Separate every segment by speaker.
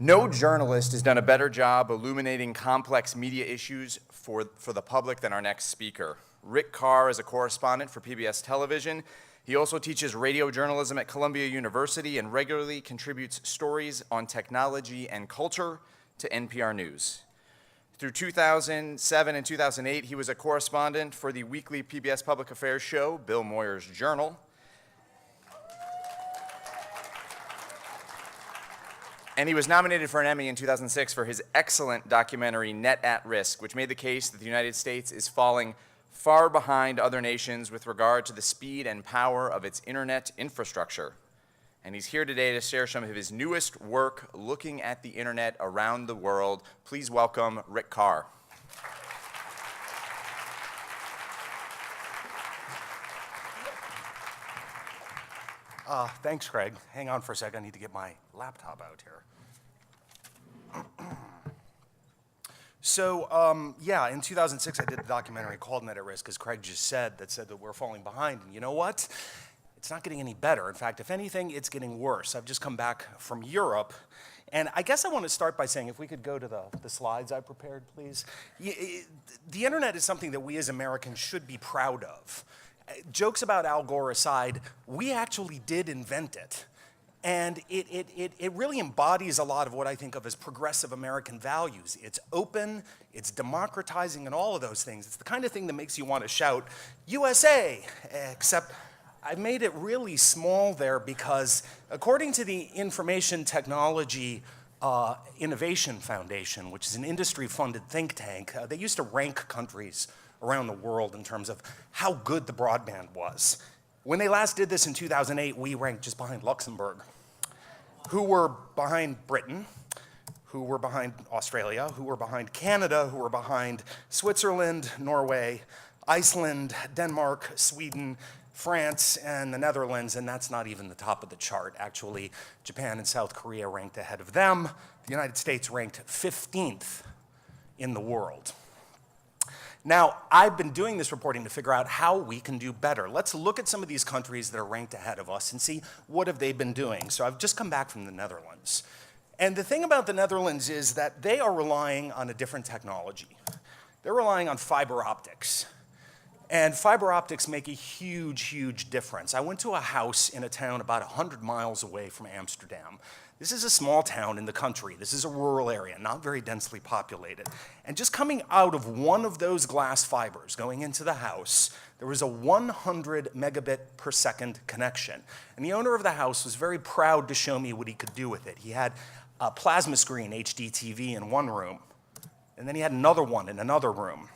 Speaker 1: No journalist has done a better job illuminating complex media issues for the public than our next speaker. Rick Karr is a correspondent for PBS Television. He also teaches radio journalism at Columbia University and regularly contributes stories on technology and culture to NPR News. Through 2007 and 2008, he was a correspondent for the weekly PBS Public Affairs show, Bill Moyer's Journal. And he was nominated for an Emmy in 2006 for his excellent documentary, Net at Risk, which made the case that the United States is falling far behind other nations with regard to the speed and power of its internet infrastructure. And he's here today to share some of his newest work looking at the internet around the world. Please welcome Rick Karr.
Speaker 2: Thanks, Craig. Hang on for a second. I need to get my laptop out here. Yeah, in 2006, I did a documentary called Net at Risk, as Craig just said, that said that we're falling behind. And you know what? It's not getting any better. In fact, if anything, it's getting worse. I've just come back from Europe. And I guess I want to start by saying, if we could go to the slides I prepared, please. The internet is something that we as Americans should be proud of. Jokes about Al Gore aside, we actually did invent it. And it really embodies a lot of what I think of as progressive American values. It's open, it's democratizing, and all of those things. It's the kind of thing that makes you want to shout, USA! Except I made it really small there because according to the Information Technology Innovation Foundation, which is an industry-funded think tank, they used to rank countries around the world in terms of how good the broadband was. When they last did this in 2008, we ranked just behind Luxembourg, who were behind Britain, who were behind Australia, who were behind Canada, who were behind Switzerland, Norway, Iceland, Denmark, Sweden, France, and the Netherlands, and that's not even the top of the chart. Actually, Japan and South Korea ranked ahead of them. The United States ranked 15th in the world. Now, I've been doing this reporting to figure out how we can do better. Let's look at some of these countries that are ranked ahead of us and see what have they been doing. So I've just come back from the Netherlands. And the thing about the Netherlands is that they are relying on a different technology. They're relying on fiber optics. And fiber optics make a huge, huge difference. I went to a house in a town about 100 miles away from Amsterdam. This is a small town in the country. This is a rural area, not very densely populated. And just coming out of one of those glass fibers going into the house, there was a 100 megabit per second connection. And the owner of the house was very proud to show me what he could do with it. He had a plasma screen HD TV in one room, and then he had another one in another room.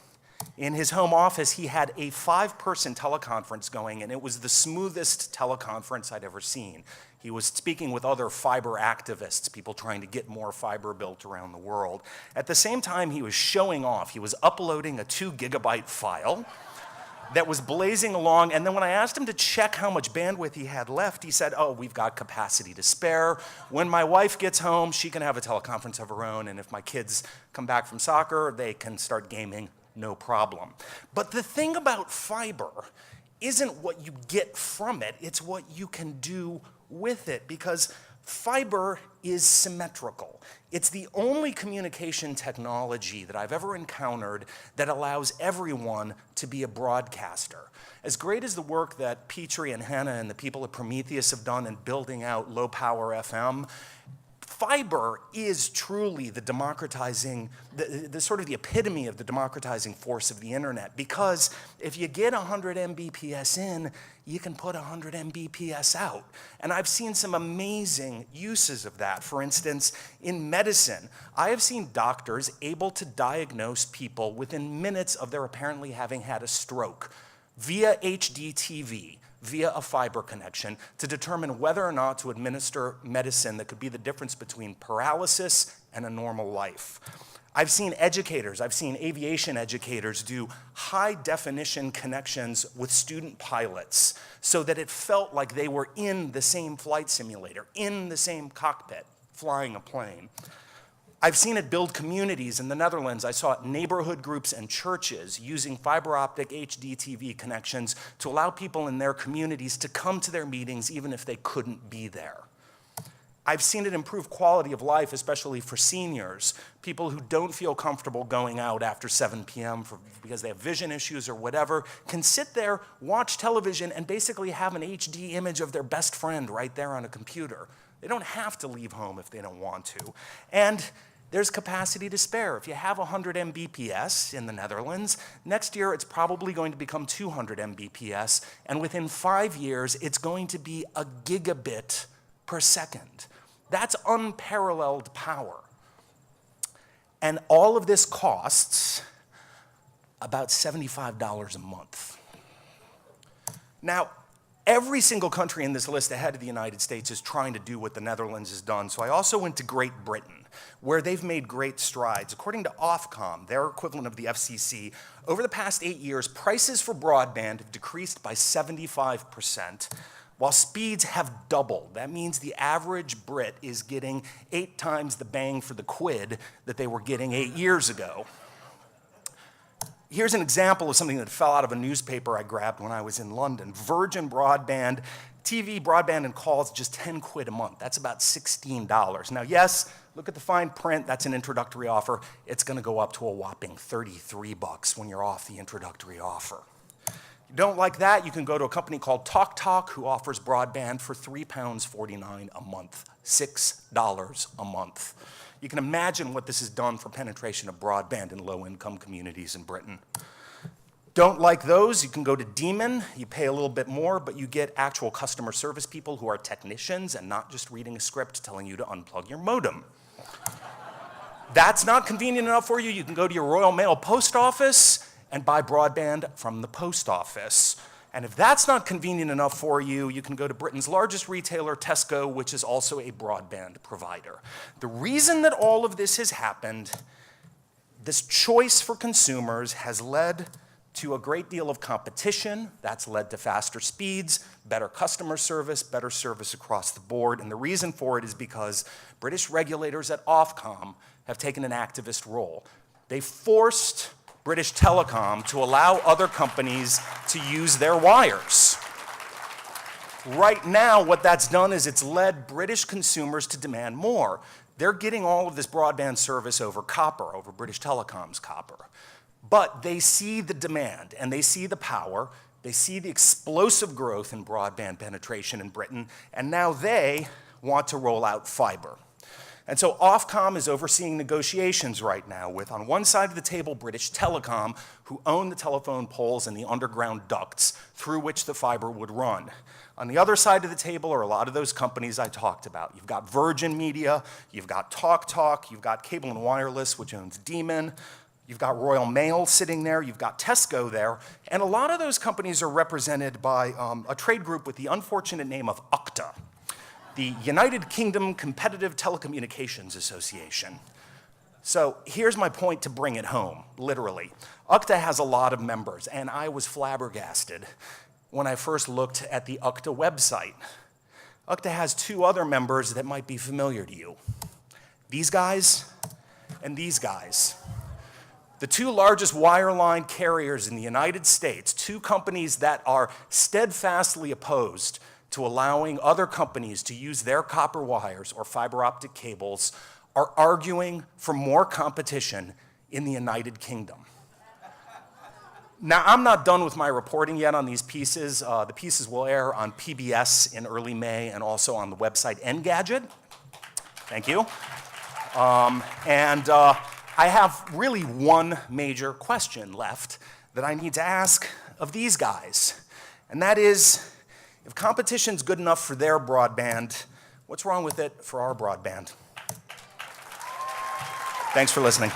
Speaker 2: In his home office, he had a 5-person teleconference going, and it was the smoothest teleconference I'd ever seen. He was speaking with other fiber activists, people trying to get more fiber built around the world. At the same time, he was showing off. He was uploading a 2-gigabyte file that was blazing along, and then when I asked him to check how much bandwidth he had left, he said, oh, we've got capacity to spare. When my wife gets home, she can have a teleconference of her own, and if my kids come back from soccer, they can start gaming. No problem. But the thing about fiber isn't what you get from it, it's what you can do with it, because fiber is symmetrical. It's the only communication technology that I've ever encountered that allows everyone to be a broadcaster. As great as the work that Petrie and Hanna and the people at Prometheus have done in building out low-power FM, fiber is truly the democratizing, the sort of the epitome of the democratizing force of the internet, because if you get 100 Mbps in, you can put 100 Mbps out. And I've seen some amazing uses of that. For instance, in medicine, I have seen doctors able to diagnose people within minutes of their apparently having had a stroke via HD TV, via a fiber connection, to determine whether or not to administer medicine that could be the difference between paralysis and a normal life. I've seen educators, I've seen aviation educators do high-definition connections with student pilots so that it felt like they were in the same flight simulator, in the same cockpit, flying a plane. I've seen it build communities. In the Netherlands, I saw neighborhood groups and churches using fiber optic HD TV connections to allow people in their communities to come to their meetings even if they couldn't be there. I've seen it improve quality of life, especially for seniors, people who don't feel comfortable going out after 7 p.m. Because they have vision issues or whatever, can sit there, watch television, and basically have an HD image of their best friend right there on a computer. They don't have to leave home if they don't want to. And there's capacity to spare. If you have 100 Mbps in the Netherlands, next year it's probably going to become 200 Mbps, and within 5 years, it's going to be a gigabit per second. That's unparalleled power. And all of this costs about $75 a month. Now, every single country in this list ahead of the United States is trying to do what the Netherlands has done. So I also went to Great Britain, where they've made great strides. According to Ofcom, their equivalent of the FCC, over the past 8 years, prices for broadband have decreased by 75%, while speeds have doubled. That means the average Brit is getting 8 times the bang for the quid that they were getting 8 years ago. Here's an example of something that fell out of a newspaper I grabbed when I was in London. Virgin broadband, TV, broadband, and calls, just 10 quid a month. That's about $16. Now, yes, look at the fine print. That's an introductory offer. It's going to go up to a whopping 33 bucks when you're off the introductory offer. If you don't like that, you can go to a company called TalkTalk, who offers broadband for £3.49 a month, $6 a month. You can imagine what this has done for penetration of broadband in low-income communities in Britain. Don't like those, you can go to Demon. You pay a little bit more, but you get actual customer service people who are technicians and not just reading a script telling you to unplug your modem. That's not convenient enough for you. You can go to your Royal Mail post office and buy broadband from the post office. And if that's not convenient enough for you, you can go to Britain's largest retailer, Tesco, which is also a broadband provider. The reason that all of this has happened, this choice for consumers has led to a great deal of competition. That's led to faster speeds, better customer service, better service across the board. And the reason for it is because British regulators at Ofcom have taken an activist role. They forced British Telecom to allow other companies to use their wires. Right now, what that's done is it's led British consumers to demand more. They're getting all of this broadband service over copper, over British Telecom's copper. But they see the demand and they see the power, they see the explosive growth in broadband penetration in Britain, and now they want to roll out fiber. And so Ofcom is overseeing negotiations right now with, on one side of the table, British Telecom, who own the telephone poles and the underground ducts through which the fiber would run. On the other side of the table are a lot of those companies I talked about. You've got Virgin Media, you've got TalkTalk, you've got Cable and Wireless, which owns Demon, you've got Royal Mail sitting there, you've got Tesco there, and a lot of those companies are represented by a trade group with the unfortunate name of UKTA, the United Kingdom Competitive Telecommunications Association. So here's my point to bring it home, literally. UKTA has a lot of members, and I was flabbergasted when I first looked at the UKTA website. UKTA has 2 other members that might be familiar to you. These guys and these guys. The 2 largest wireline carriers in the United States, 2 companies that are steadfastly opposed to allowing other companies to use their copper wires or fiber optic cables, are arguing for more competition in the United Kingdom. Now, I'm not done with my reporting yet on these pieces. The pieces will air on PBS in early May and also on the website Engadget. Thank you. I have really one major question left that I need to ask of these guys, and that is, if competition's good enough for their broadband, what's wrong with it for our broadband? Thanks for listening.